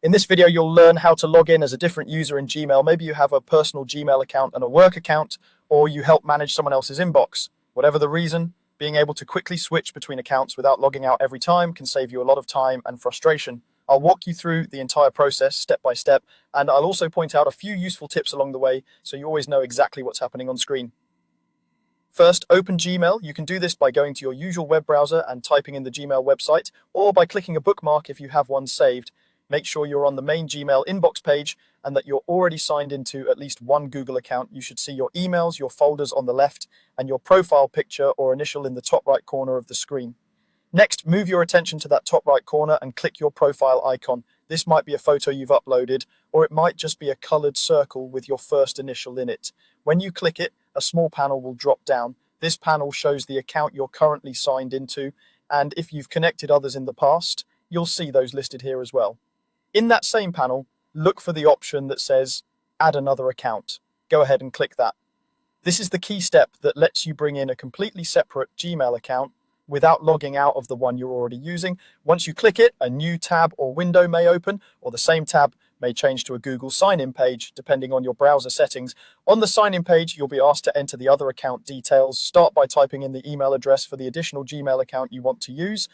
In this video, you'll learn how to log in as a different user in Gmail. Maybe you have a personal Gmail account and a work account, or you help manage someone else's inbox. Whatever the reason, being able to quickly switch between accounts without logging out every time can save you a lot of time and frustration. I'll walk you through the entire process step by step, and I'll also point out a few useful tips along the way so you always know exactly what's happening on screen. First, open Gmail. You can do this by going to your usual web browser and typing in the Gmail website, or by clicking a bookmark if you have one saved. Make sure you're on the main Gmail inbox page and that you're already signed into at least one Google account. You should see your emails, your folders on the left, and your profile picture or initial in the top right corner of the screen. Next, move your attention to that top right corner and click your profile icon. This might be a photo you've uploaded, or it might just be a colored circle with your first initial in it. When you click it, a small panel will drop down. This panel shows the account you're currently signed into, and if you've connected others in the past, you'll see those listed here as well. In that same panel, look for the option that says Add another account. Go ahead and click that. This is the key step that lets you bring in a completely separate Gmail account without logging out of the one you're already using. Once you click it, a new tab or window may open, or the same tab may change to a Google sign-in page, depending on your browser settings. On the sign-in page, you'll be asked to enter the other account details. Start by typing in the email address for the additional Gmail account you want to use.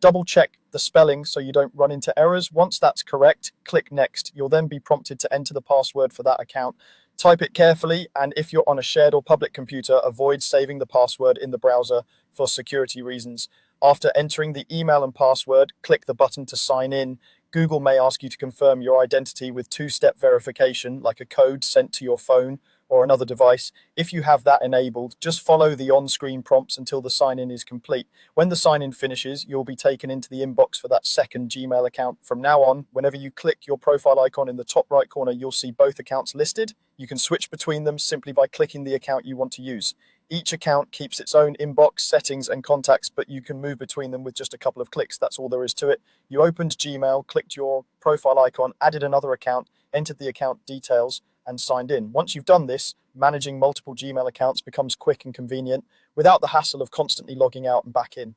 Double check the spelling so you don't run into errors. Once that's correct, click Next. You'll then be prompted to enter the password for that account. Type it carefully, and if you're on a shared or public computer, avoid saving the password in the browser for security reasons. After entering the email and password, click the button to sign in. Google may ask you to confirm your identity with two-step verification, like a code sent to your phone or another device. If you have that enabled, just follow the on-screen prompts until the sign-in is complete. When the sign-in finishes, you'll be taken into the inbox for that second Gmail account. From now on, whenever you click your profile icon in the top right corner, you'll see both accounts listed. You can switch between them simply by clicking the account you want to use. Each account keeps its own inbox, settings, and contacts, but you can move between them with just a couple of clicks. That's all there is to it. You opened Gmail, clicked your profile icon, added another account, entered the account details, and signed in. Once you've done this, managing multiple Gmail accounts becomes quick and convenient without the hassle of constantly logging out and back in.